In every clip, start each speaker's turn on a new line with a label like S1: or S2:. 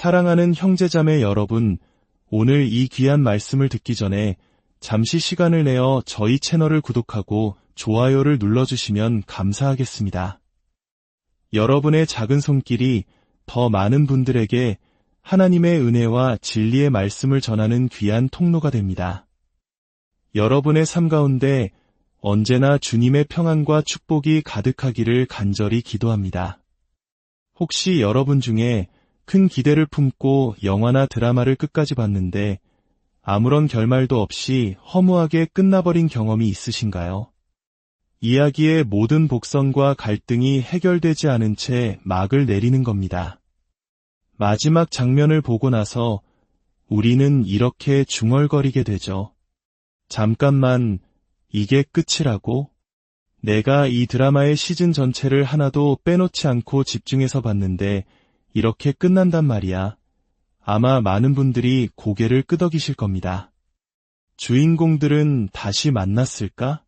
S1: 사랑하는 형제자매 여러분, 오늘 이 귀한 말씀을 듣기 전에 잠시 시간을 내어 저희 채널을 구독하고 좋아요를 눌러주시면 감사하겠습니다. 여러분의 작은 손길이 더 많은 분들에게 하나님의 은혜와 진리의 말씀을 전하는 귀한 통로가 됩니다. 여러분의 삶 가운데 언제나 주님의 평안과 축복이 가득하기를 간절히 기도합니다. 혹시 여러분 중에 큰 기대를 품고 영화나 드라마를 끝까지 봤는데 아무런 결말도 없이 허무하게 끝나버린 경험이 있으신가요? 이야기의 모든 복선과 갈등이 해결되지 않은 채 막을 내리는 겁니다. 마지막 장면을 보고 나서 우리는 이렇게 중얼거리게 되죠. 잠깐만, 이게 끝이라고? 내가 이 드라마의 시즌 전체를 하나도 빼놓지 않고 집중해서 봤는데 이렇게 끝난단 말이야. 아마 많은 분들이 고개를 끄덕이실 겁니다. 주인공들은 다시 만났을까?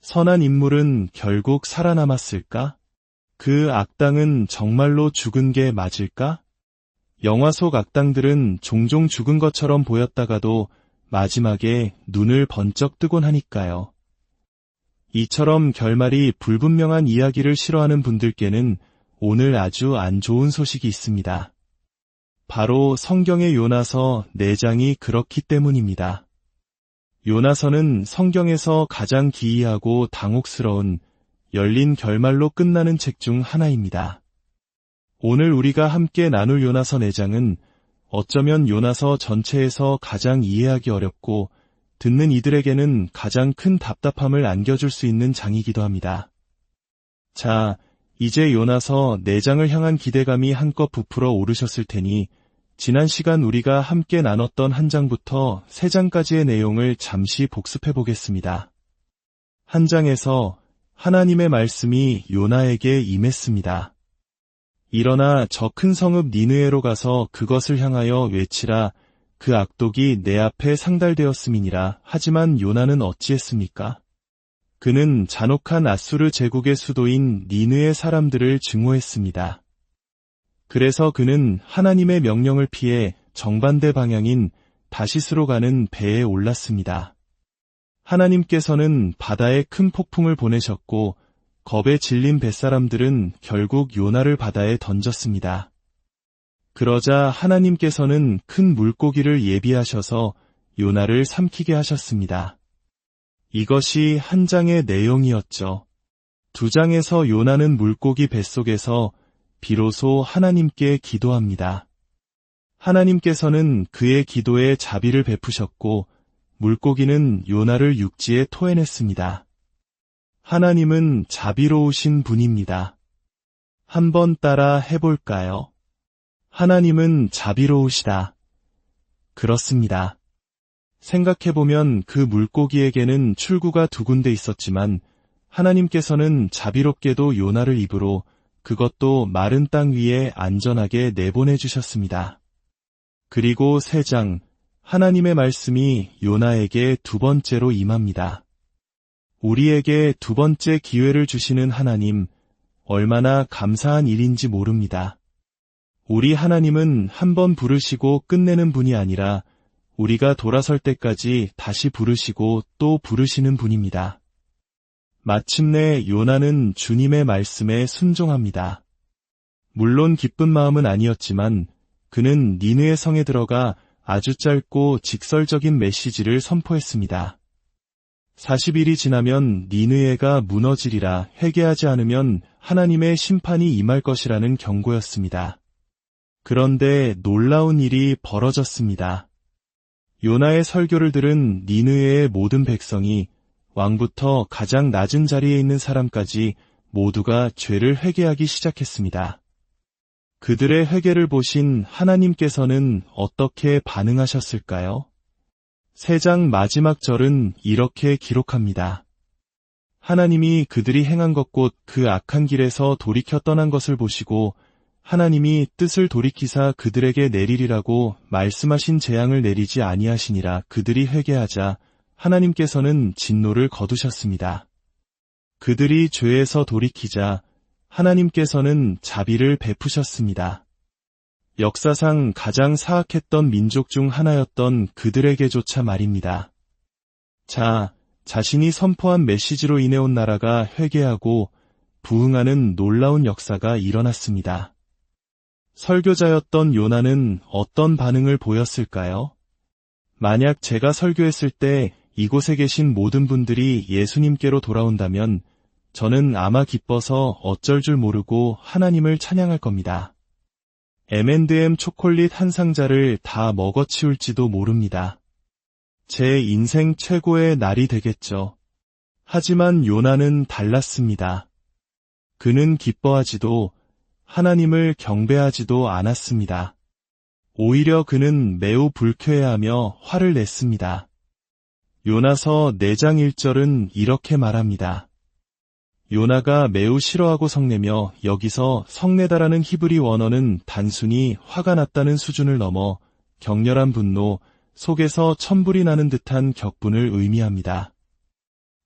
S1: 선한 인물은 결국 살아남았을까? 그 악당은 정말로 죽은 게 맞을까? 영화 속 악당들은 종종 죽은 것처럼 보였다가도 마지막에 눈을 번쩍 뜨곤 하니까요. 이처럼 결말이 불분명한 이야기를 싫어하는 분들께는 오늘 아주 안 좋은 소식이 있습니다. 바로 성경의 요나서 4장이 그렇기 때문입니다. 요나서는 성경에서 가장 기이하고 당혹스러운 열린 결말로 끝나는 책 중 하나입니다. 오늘 우리가 함께 나눌 요나서 4장은 어쩌면 요나서 전체에서 가장 이해하기 어렵고 듣는 이들에게는 가장 큰 답답함을 안겨줄 수 있는 장이기도 합니다. 자, 이제 요나서 4장을 향한 기대감이 한껏 부풀어 오르셨을 테니 지난 시간 우리가 함께 나눴던 한 장부터 3장까지의 내용을 잠시 복습해 보겠습니다. 한 장에서 하나님의 말씀이 요나에게 임했습니다. 일어나 저 큰 성읍 니느웨로 가서 그것을 향하여 외치라. 그 악독이 내 앞에 상달되었음이니라. 하지만 요나는 어찌했습니까? 그는 잔혹한 아수르 제국의 수도인 니느웨 사람들을 증오했습니다. 그래서 그는 하나님의 명령을 피해 정반대 방향인 다시스로 가는 배에 올랐습니다. 하나님께서는 바다에 큰 폭풍을 보내셨고 겁에 질린 뱃사람들은 결국 요나를 바다에 던졌습니다. 그러자 하나님께서는 큰 물고기를 예비하셔서 요나를 삼키게 하셨습니다. 이것이 한 장의 내용이었죠. 2장에서 요나는 물고기 뱃속에서 비로소 하나님께 기도합니다. 하나님께서는 그의 기도에 자비를 베푸셨고 물고기는 요나를 육지에 토해냈습니다. 하나님은 자비로우신 분입니다. 한번 따라 해볼까요? 하나님은 자비로우시다. 그렇습니다. 생각해보면 그 물고기에게는 출구가 2군데 있었지만 하나님께서는 자비롭게도 요나를 입으로 그것도 마른 땅 위에 안전하게 내보내주셨습니다. 그리고 3장, 하나님의 말씀이 요나에게 2번째로 임합니다. 우리에게 2번째 기회를 주시는 하나님, 얼마나 감사한 일인지 모릅니다. 우리 하나님은 한 번 부르시고 끝내는 분이 아니라 우리가 돌아설 때까지 다시 부르시고 또 부르시는 분입니다. 마침내 요나는 주님의 말씀에 순종합니다. 물론 기쁜 마음은 아니었지만 그는 니느웨 성에 들어가 아주 짧고 직설적인 메시지를 선포했습니다. 40일이 지나면 니느웨가 무너지리라. 회개하지 않으면 하나님의 심판이 임할 것이라는 경고였습니다. 그런데 놀라운 일이 벌어졌습니다. 요나의 설교를 들은 니느웨의 모든 백성이 왕부터 가장 낮은 자리에 있는 사람까지 모두가 죄를 회개하기 시작했습니다. 그들의 회개를 보신 하나님께서는 어떻게 반응하셨을까요? 3장 마지막 절은 이렇게 기록합니다. 하나님이 그들이 행한 것 곧 그 악한 길에서 돌이켜 떠난 것을 보시고 하나님이 뜻을 돌이키사 그들에게 내리리라고 말씀하신 재앙을 내리지 아니하시니라. 그들이 회개하자 하나님께서는 진노를 거두셨습니다. 그들이 죄에서 돌이키자 하나님께서는 자비를 베푸셨습니다. 역사상 가장 사악했던 민족 중 하나였던 그들에게조차 말입니다. 자, 자신이 선포한 메시지로 인해 온 나라가 회개하고 부흥하는 놀라운 역사가 일어났습니다. 설교자였던 요나는 어떤 반응을 보였을까요? 만약 제가 설교했을 때 이곳에 계신 모든 분들이 예수님께로 돌아온다면 저는 아마 기뻐서 어쩔 줄 모르고 하나님을 찬양할 겁니다. M&M 초콜릿 한 상자를 다 먹어치울지도 모릅니다. 제 인생 최고의 날이 되겠죠. 하지만 요나는 달랐습니다. 그는 기뻐하지도 하나님을 경배하지도 않았습니다. 오히려 그는 매우 불쾌해하며 화를 냈습니다. 요나서 4장 1절은 이렇게 말합니다. 요나가 매우 싫어하고 성내며 여기서 성내다라는 히브리 원어는 단순히 화가 났다는 수준을 넘어 격렬한 분노, 속에서 천불이 나는 듯한 격분을 의미합니다.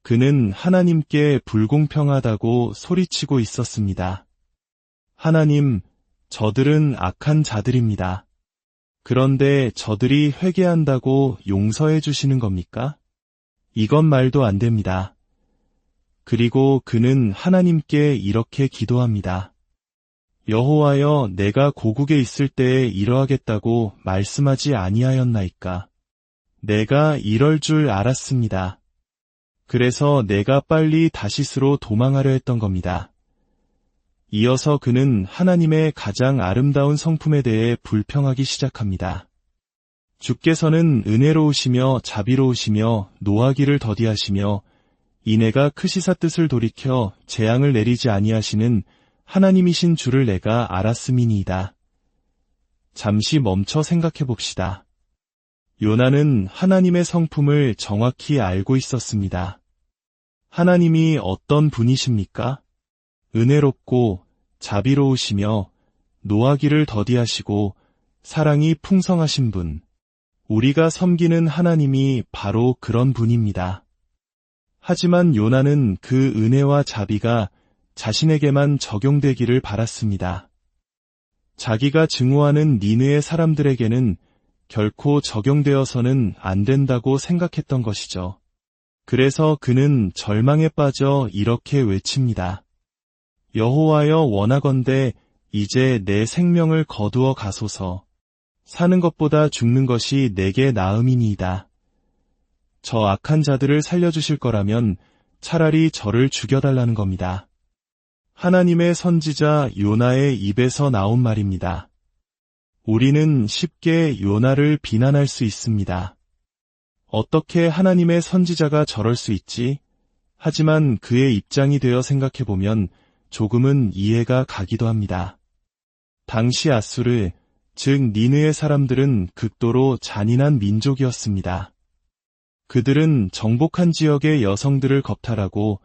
S1: 그는 하나님께 불공평하다고 소리치고 있었습니다. 하나님, 저들은 악한 자들입니다. 그런데 저들이 회개한다고 용서해 주시는 겁니까? 이건 말도 안 됩니다. 그리고 그는 하나님께 이렇게 기도합니다. 여호와여, 내가 고국에 있을 때에 이러하겠다고 말씀하지 아니하였나이까? 내가 이럴 줄 알았습니다. 그래서 내가 빨리 다시스로 도망하려 했던 겁니다. 이어서 그는 하나님의 가장 아름다운 성품에 대해 불평하기 시작합니다. 주께서는 은혜로우시며 자비로우시며 노하기를 더디하시며 이내가 크시사 뜻을 돌이켜 재앙을 내리지 아니하시는 하나님이신 줄을 내가 알았음이니이다. 잠시 멈춰 생각해 봅시다. 요나는 하나님의 성품을 정확히 알고 있었습니다. 하나님이 어떤 분이십니까? 은혜롭고 자비로우시며 노하기를 더디하시고 사랑이 풍성하신 분. 우리가 섬기는 하나님이 바로 그런 분입니다. 하지만 요나는 그 은혜와 자비가 자신에게만 적용되기를 바랐습니다. 자기가 증오하는 니느의 사람들에게는 결코 적용되어서는 안 된다고 생각했던 것이죠. 그래서 그는 절망에 빠져 이렇게 외칩니다. 여호와여, 원하건대 이제 내 생명을 거두어 가소서. 사는 것보다 죽는 것이 내게 나음이니이다. 저 악한 자들을 살려주실 거라면 차라리 저를 죽여달라는 겁니다. 하나님의 선지자 요나의 입에서 나온 말입니다. 우리는 쉽게 요나를 비난할 수 있습니다. 어떻게 하나님의 선지자가 저럴 수 있지? 하지만 그의 입장이 되어 생각해보면 조금은 이해가 가기도 합니다. 당시 아수르, 즉 니느의 사람들은 극도로 잔인한 민족이었습니다. 그들은 정복한 지역의 여성들을 겁탈하고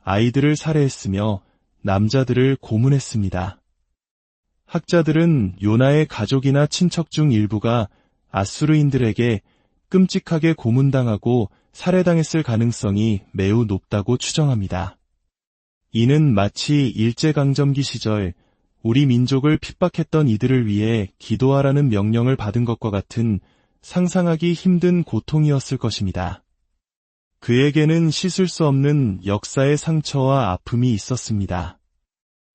S1: 아이들을 살해했으며 남자들을 고문했습니다. 학자들은 요나의 가족이나 친척 중 일부가 아수르인들에게 끔찍하게 고문당하고 살해당했을 가능성이 매우 높다고 추정합니다. 이는 마치 일제강점기 시절 우리 민족을 핍박했던 이들을 위해 기도하라는 명령을 받은 것과 같은 상상하기 힘든 고통이었을 것입니다. 그에게는 씻을 수 없는 역사의 상처와 아픔이 있었습니다.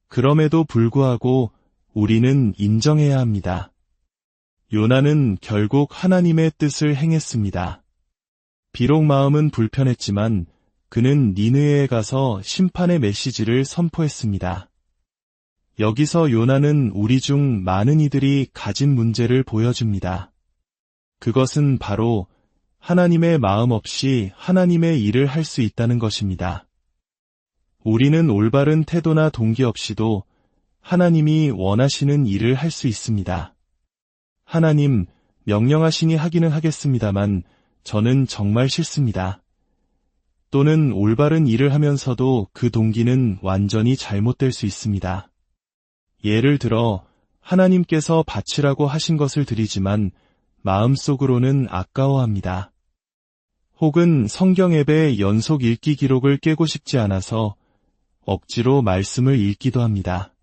S1: 그럼에도 불구하고 우리는 인정해야 합니다. 요나는 결국 하나님의 뜻을 행했습니다. 비록 마음은 불편했지만 그는 니느웨에 가서 심판의 메시지를 선포했습니다. 여기서 요나는 우리 중 많은 이들이 가진 문제를 보여줍니다. 그것은 바로 하나님의 마음 없이 하나님의 일을 할 수 있다는 것입니다. 우리는 올바른 태도나 동기 없이도 하나님이 원하시는 일을 할 수 있습니다. 하나님, 명령하시니 하기는 하겠습니다만 저는 정말 싫습니다. 또는 올바른 일을 하면서도 그 동기는 완전히 잘못될 수 있습니다. 예를 들어 하나님께서 바치라고 하신 것을 드리지만 마음속으로는 아까워합니다. 혹은 성경 앱의 연속 읽기 기록을 깨고 싶지 않아서 억지로 말씀을 읽기도 합니다.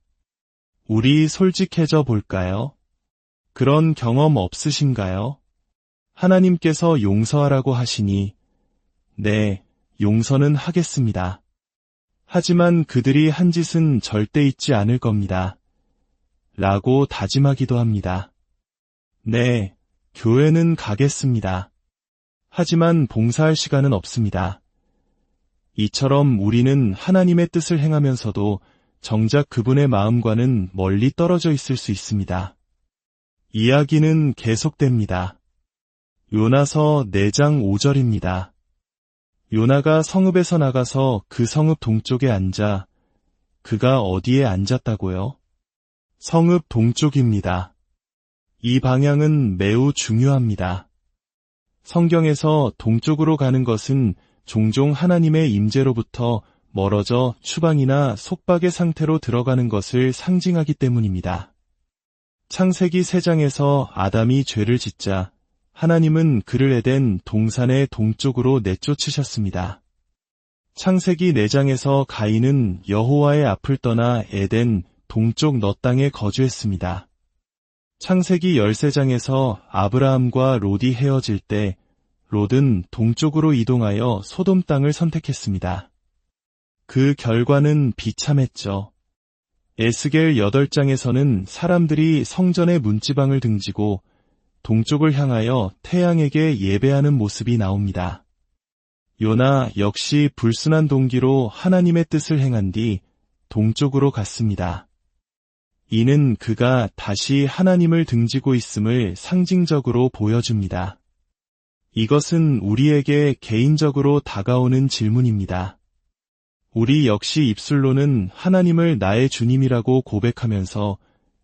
S1: 우리 솔직해져 볼까요? 그런 경험 없으신가요? 하나님께서 용서하라고 하시니, 네, 용서는 하겠습니다. 하지만 그들이 한 짓은 절대 잊지 않을 겁니다. 라고 다짐하기도 합니다. 네, 교회는 가겠습니다. 하지만 봉사할 시간은 없습니다. 이처럼 우리는 하나님의 뜻을 행하면서도 정작 그분의 마음과는 멀리 떨어져 있을 수 있습니다. 이야기는 계속됩니다. 요나서 4장 5절입니다. 요나가 성읍에서 나가서 그 성읍 동쪽에 앉아, 그가 어디에 앉았다고요? 성읍 동쪽입니다. 이 방향은 매우 중요합니다. 성경에서 동쪽으로 가는 것은 종종 하나님의 임재로부터 멀어져 추방이나 속박의 상태로 들어가는 것을 상징하기 때문입니다. 창세기 3장에서 아담이 죄를 짓자 하나님은 그를 에덴 동산의 동쪽으로 내쫓으셨습니다. 창세기 4장에서 가인은 여호와의 앞을 떠나 에덴 동쪽 너 땅에 거주했습니다. 창세기 13장에서 아브라함과 롯이 헤어질 때 롯은 동쪽으로 이동하여 소돔 땅을 선택했습니다. 그 결과는 비참했죠. 에스겔 8장에서는 사람들이 성전의 문지방을 등지고 동쪽을 향하여 태양에게 예배하는 모습이 나옵니다. 요나 역시 불순한 동기로 하나님의 뜻을 행한 뒤 동쪽으로 갔습니다. 이는 그가 다시 하나님을 등지고 있음을 상징적으로 보여줍니다. 이것은 우리에게 개인적으로 다가오는 질문입니다. 우리 역시 입술로는 하나님을 나의 주님이라고 고백하면서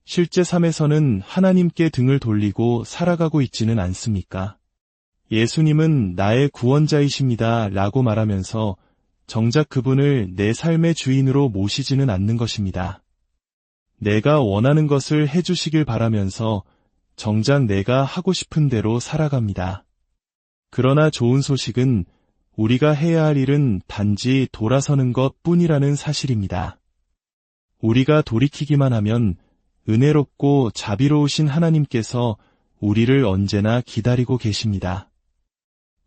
S1: 실제 삶에서는 하나님께 등을 돌리고 살아가고 있지는 않습니까? 예수님은 나의 구원자이십니다 라고 말하면서 정작 그분을 내 삶의 주인으로 모시지는 않는 것입니다. 내가 원하는 것을 해주시길 바라면서 정작 내가 하고 싶은 대로 살아갑니다. 그러나 좋은 소식은 우리가 해야 할 일은 단지 돌아서는 것 뿐이라는 사실입니다. 우리가 돌이키기만 하면 은혜롭고 자비로우신 하나님께서 우리를 언제나 기다리고 계십니다.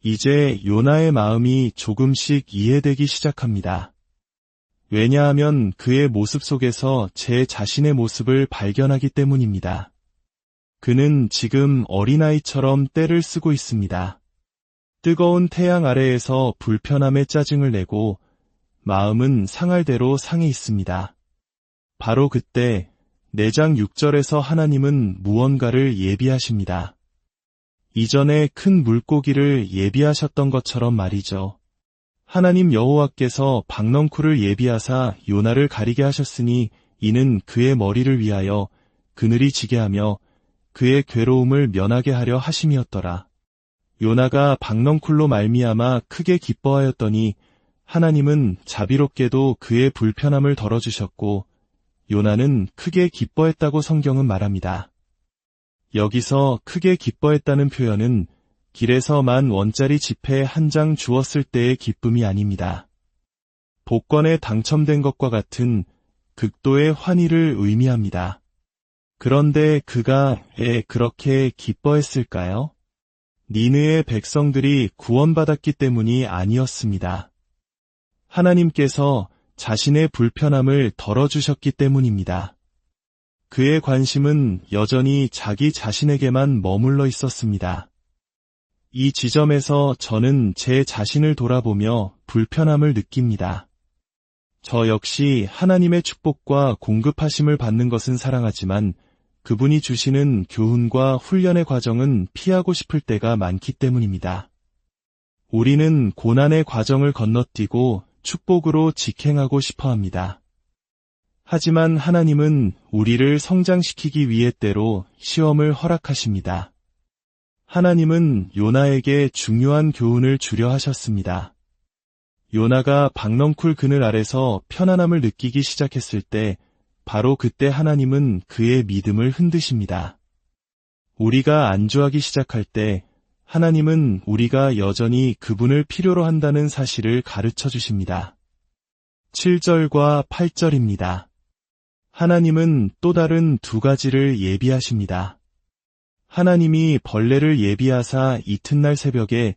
S1: 이제 요나의 마음이 조금씩 이해되기 시작합니다. 왜냐하면 그의 모습 속에서 제 자신의 모습을 발견하기 때문입니다. 그는 지금 어린아이처럼 떼를 쓰고 있습니다. 뜨거운 태양 아래에서 불편함에 짜증을 내고 마음은 상할 대로 상해 있습니다. 바로 그때 4장 6절에서 하나님은 무언가를 예비하십니다. 이전에 큰 물고기를 예비하셨던 것처럼 말이죠. 하나님 여호와께서 박넝쿨을 예비하사 요나를 가리게 하셨으니 이는 그의 머리를 위하여 그늘이 지게 하며 그의 괴로움을 면하게 하려 하심이었더라. 요나가 박넝쿨로 말미암아 크게 기뻐하였더니 하나님은 자비롭게도 그의 불편함을 덜어주셨고 요나는 크게 기뻐했다고 성경은 말합니다. 여기서 크게 기뻐했다는 표현은 길에서 10,000원짜리 지폐 한 장 주었을 때의 기쁨이 아닙니다. 복권에 당첨된 것과 같은 극도의 환희를 의미합니다. 그런데 그가 왜 그렇게 기뻐했을까요? 니느의 백성들이 구원받았기 때문이 아니었습니다. 하나님께서 자신의 불편함을 덜어주셨기 때문입니다. 그의 관심은 여전히 자기 자신에게만 머물러 있었습니다. 이 지점에서 저는 제 자신을 돌아보며 불편함을 느낍니다. 저 역시 하나님의 축복과 공급하심을 받는 것은 사랑하지만 그분이 주시는 교훈과 훈련의 과정은 피하고 싶을 때가 많기 때문입니다. 우리는 고난의 과정을 건너뛰고 축복으로 직행하고 싶어 합니다. 하지만 하나님은 우리를 성장시키기 위해 때로 시험을 허락하십니다. 하나님은 요나에게 중요한 교훈을 주려 하셨습니다. 요나가 박넝쿨 그늘 아래서 편안함을 느끼기 시작했을 때 바로 그때 하나님은 그의 믿음을 흔드십니다. 우리가 안주하기 시작할 때 하나님은 우리가 여전히 그분을 필요로 한다는 사실을 가르쳐 주십니다. 7절과 8절입니다. 하나님은 또 다른 2가지를 예비하십니다. 하나님이 벌레를 예비하사 이튿날 새벽에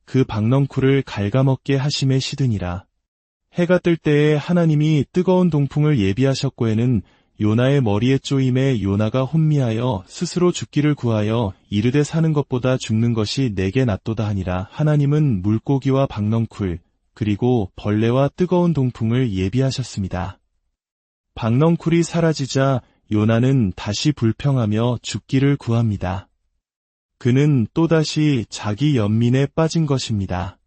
S1: 그 박넝쿨을 갉아먹게 하심에 시드니라. 해가 뜰 때에 하나님이 뜨거운 동풍을 예비하셨고에는 요나의 머리에 쪼임에 요나가 혼미하여 스스로 죽기를 구하여 이르되 사는 것보다 죽는 것이 내게 낫도다 하니라. 하나님은 물고기와 박넝쿨 그리고 벌레와 뜨거운 동풍을 예비하셨습니다. 박넝쿨이 사라지자 요나는 다시 불평하며 죽기를 구합니다. 그는 또다시 자기 연민에 빠진 것입니다.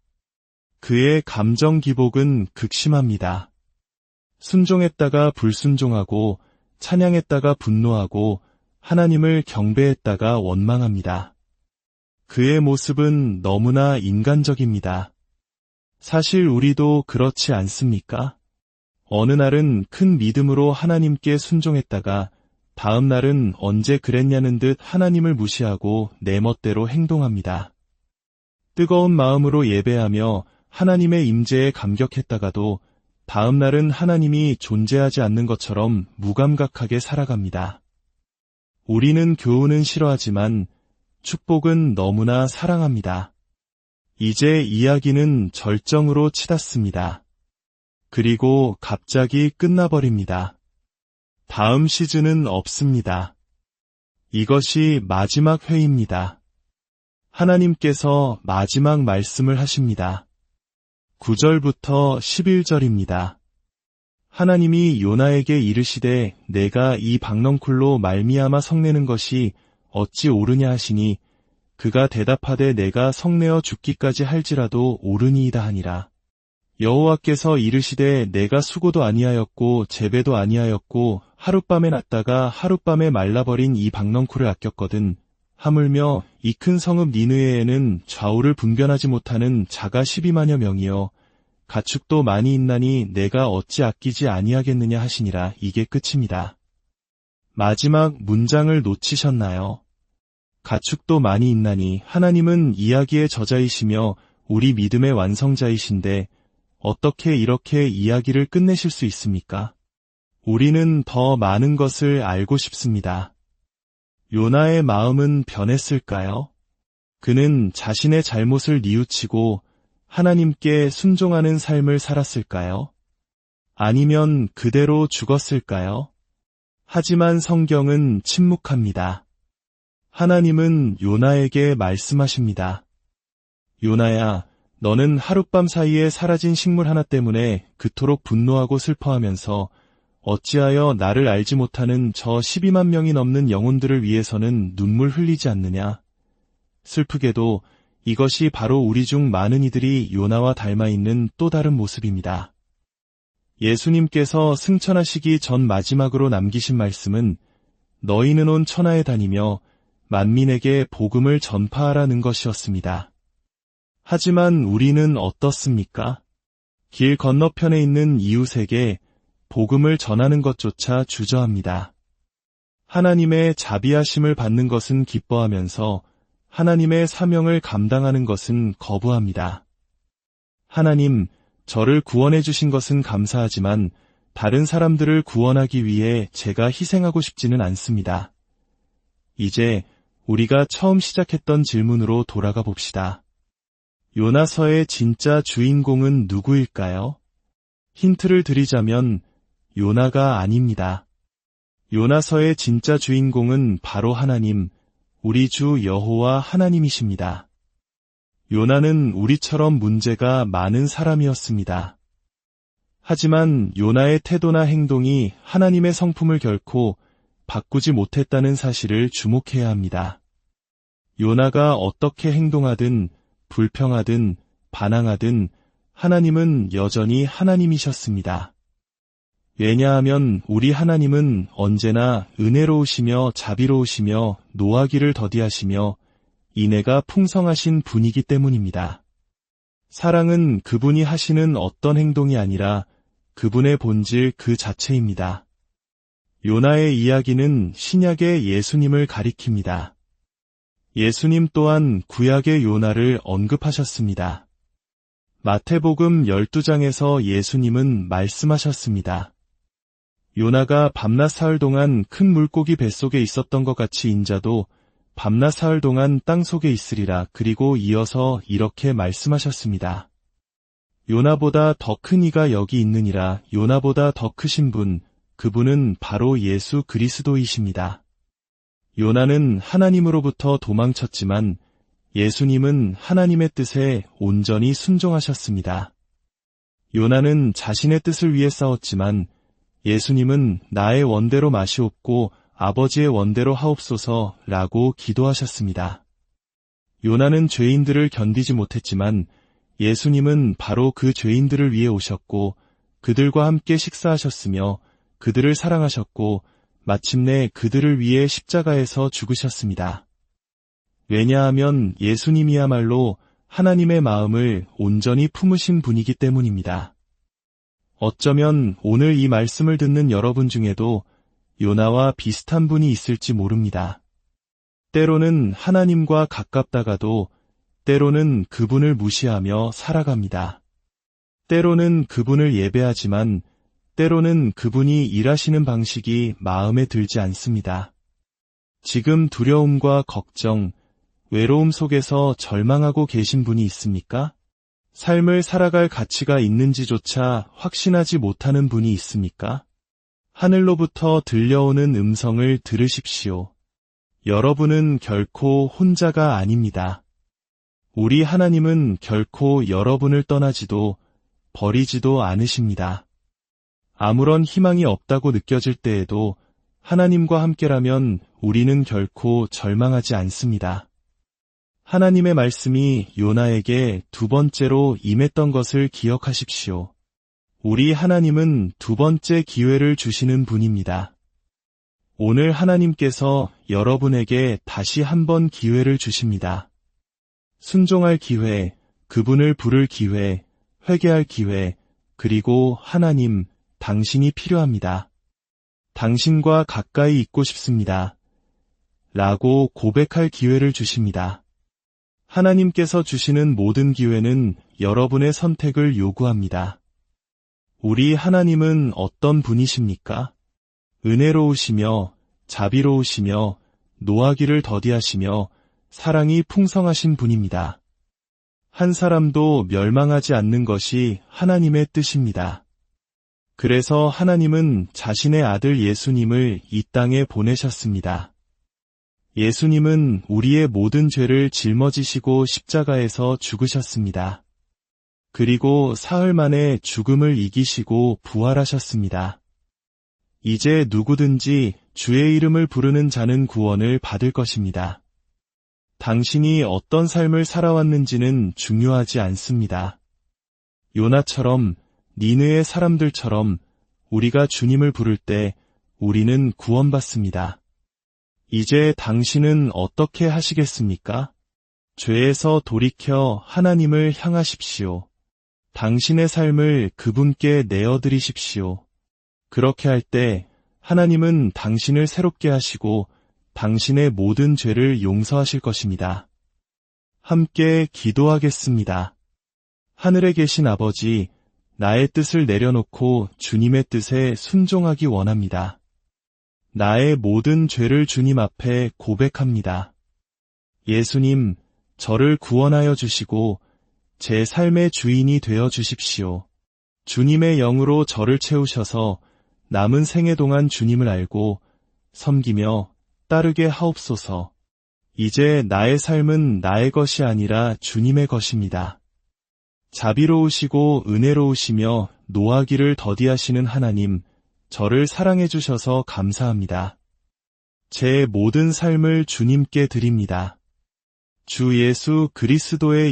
S1: 그의 감정 기복은 극심합니다. 순종했다가 불순종하고 찬양했다가 분노하고 하나님을 경배했다가 원망합니다. 그의 모습은 너무나 인간적입니다. 사실 우리도 그렇지 않습니까? 어느 날은 큰 믿음으로 하나님께 순종했다가 다음 날은 언제 그랬냐는 듯 하나님을 무시하고 내 멋대로 행동합니다. 뜨거운 마음으로 예배하며 하나님의 임재에 감격했다가도 다음 날은 하나님이 존재하지 않는 것처럼 무감각하게 살아갑니다. 우리는 교훈은 싫어하지만 축복은 너무나 사랑합니다. 이제 이야기는 절정으로 치닫습니다. 그리고 갑자기 끝나버립니다. 다음 시즌은 없습니다. 이것이 마지막 회입니다. 하나님께서 마지막 말씀을 하십니다. 9절부터 11절입니다. 하나님이 요나에게 이르시되 내가 이 박넝쿨로 말미암아 성내는 것이 어찌 옳으냐 하시니 그가 대답하되 내가 성내어 죽기까지 할지라도 옳으니이다 하니라. 여호와께서 이르시되 내가 수고도 아니하였고 재배도 아니하였고 하룻밤에 났다가 하룻밤에 말라버린 이 박넝쿨을 아꼈거든. 하물며 이 큰 성읍 니느웨에는 좌우를 분변하지 못하는 자가 12만여 명이요 가축도 많이 있나니 내가 어찌 아끼지 아니하겠느냐 하시니라. 이게 끝입니다. 마지막 문장을 놓치셨나요? 가축도 많이 있나니 하나님은 이야기의 저자이시며 우리 믿음의 완성자이신데 어떻게 이렇게 이야기를 끝내실 수 있습니까? 우리는 더 많은 것을 알고 싶습니다. 요나의 마음은 변했을까요? 그는 자신의 잘못을 뉘우치고 하나님께 순종하는 삶을 살았을까요? 아니면 그대로 죽었을까요? 하지만 성경은 침묵합니다. 하나님은 요나에게 말씀하십니다. 요나야, 너는 하룻밤 사이에 사라진 식물 하나 때문에 그토록 분노하고 슬퍼하면서 어찌하여 나를 알지 못하는 저 12만 명이 넘는 영혼들을 위해서는 눈물 흘리지 않느냐? 슬프게도 이것이 바로 우리 중 많은 이들이 요나와 닮아 있는 또 다른 모습입니다. 예수님께서 승천하시기 전 마지막으로 남기신 말씀은 너희는 온 천하에 다니며 만민에게 복음을 전파하라는 것이었습니다. 하지만 우리는 어떻습니까? 길 건너편에 있는 이웃에게 복음을 전하는 것조차 주저합니다. 하나님의 자비하심을 받는 것은 기뻐하면서 하나님의 사명을 감당하는 것은 거부합니다. 하나님, 저를 구원해 주신 것은 감사하지만 다른 사람들을 구원하기 위해 제가 희생하고 싶지는 않습니다. 이제 우리가 처음 시작했던 질문으로 돌아가 봅시다. 요나서의 진짜 주인공은 누구일까요? 힌트를 드리자면 요나가 아닙니다. 요나서의 진짜 주인공은 바로 하나님, 우리 주 여호와 하나님이십니다. 요나는 우리처럼 문제가 많은 사람이었습니다. 하지만 요나의 태도나 행동이 하나님의 성품을 결코 바꾸지 못했다는 사실을 주목해야 합니다. 요나가 어떻게 행동하든 불평하든 반항하든 하나님은 여전히 하나님이셨습니다. 왜냐하면 우리 하나님은 언제나 은혜로우시며 자비로우시며 노하기를 더디하시며 인애가 풍성하신 분이기 때문입니다. 사랑은 그분이 하시는 어떤 행동이 아니라 그분의 본질 그 자체입니다. 요나의 이야기는 신약의 예수님을 가리킵니다. 예수님 또한 구약의 요나를 언급하셨습니다. 마태복음 12장에서 예수님은 말씀하셨습니다. 요나가 밤낮 사흘 동안 큰 물고기 뱃속에 있었던 것 같이 인자도 밤낮 사흘 동안 땅 속에 있으리라. 그리고 이어서 이렇게 말씀하셨습니다. 요나보다 더 큰 이가 여기 있느니라. 요나보다 더 크신 분, 그분은 바로 예수 그리스도이십니다. 요나는 하나님으로부터 도망쳤지만 예수님은 하나님의 뜻에 온전히 순종하셨습니다. 요나는 자신의 뜻을 위해 싸웠지만 예수님은 나의 원대로 마시옵고 아버지의 원대로 하옵소서라고 기도하셨습니다. 요나는 죄인들을 견디지 못했지만 예수님은 바로 그 죄인들을 위해 오셨고 그들과 함께 식사하셨으며 그들을 사랑하셨고 마침내 그들을 위해 십자가에서 죽으셨습니다. 왜냐하면 예수님이야말로 하나님의 마음을 온전히 품으신 분이기 때문입니다. 어쩌면 오늘 이 말씀을 듣는 여러분 중에도 요나와 비슷한 분이 있을지 모릅니다. 때로는 하나님과 가깝다가도 때로는 그분을 무시하며 살아갑니다. 때로는 그분을 예배하지만 때로는 그분이 일하시는 방식이 마음에 들지 않습니다. 지금 두려움과 걱정, 외로움 속에서 절망하고 계신 분이 있습니까? 삶을 살아갈 가치가 있는지조차 확신하지 못하는 분이 있습니까? 하늘로부터 들려오는 음성을 들으십시오. 여러분은 결코 혼자가 아닙니다. 우리 하나님은 결코 여러분을 떠나지도 버리지도 않으십니다. 아무런 희망이 없다고 느껴질 때에도 하나님과 함께라면 우리는 결코 절망하지 않습니다. 하나님의 말씀이 요나에게 두 번째로 임했던 것을 기억하십시오. 우리 하나님은 두 번째 기회를 주시는 분입니다. 오늘 하나님께서 여러분에게 다시 한 번 기회를 주십니다. 순종할 기회, 그분을 부를 기회, 회개할 기회, 그리고 하나님, 당신이 필요합니다. 당신과 가까이 있고 싶습니다. 라고 고백할 기회를 주십니다. 하나님께서 주시는 모든 기회는 여러분의 선택을 요구합니다. 우리 하나님은 어떤 분이십니까? 은혜로우시며 자비로우시며 노하기를 더디하시며 사랑이 풍성하신 분입니다. 한 사람도 멸망하지 않는 것이 하나님의 뜻입니다. 그래서 하나님은 자신의 아들 예수님을 이 땅에 보내셨습니다. 예수님은 우리의 모든 죄를 짊어지시고 십자가에서 죽으셨습니다. 그리고 사흘 만에 죽음을 이기시고 부활하셨습니다. 이제 누구든지 주의 이름을 부르는 자는 구원을 받을 것입니다. 당신이 어떤 삶을 살아왔는지는 중요하지 않습니다. 요나처럼 니느의 사람들처럼 우리가 주님을 부를 때 우리는 구원받습니다. 이제 당신은 어떻게 하시겠습니까? 죄에서 돌이켜 하나님을 향하십시오. 당신의 삶을 그분께 내어드리십시오. 그렇게 할 때 하나님은 당신을 새롭게 하시고 당신의 모든 죄를 용서하실 것입니다. 함께 기도하겠습니다. 하늘에 계신 아버지, 나의 뜻을 내려놓고 주님의 뜻에 순종하기 원합니다. 나의 모든 죄를 주님 앞에 고백합니다. 예수님, 저를 구원하여 주시고 제 삶의 주인이 되어 주십시오. 주님의 영으로 저를 채우셔서 남은 생애 동안 주님을 알고 섬기며 따르게 하옵소서. 이제 나의 삶은 나의 것이 아니라 주님의 것입니다. 자비로우시고 은혜로우시며 노하기를 더디하시는 하나님, 저를 사랑해 주셔서 감사합니다. 제 모든 삶을 주님께 드립니다. 주 예수 그리스도의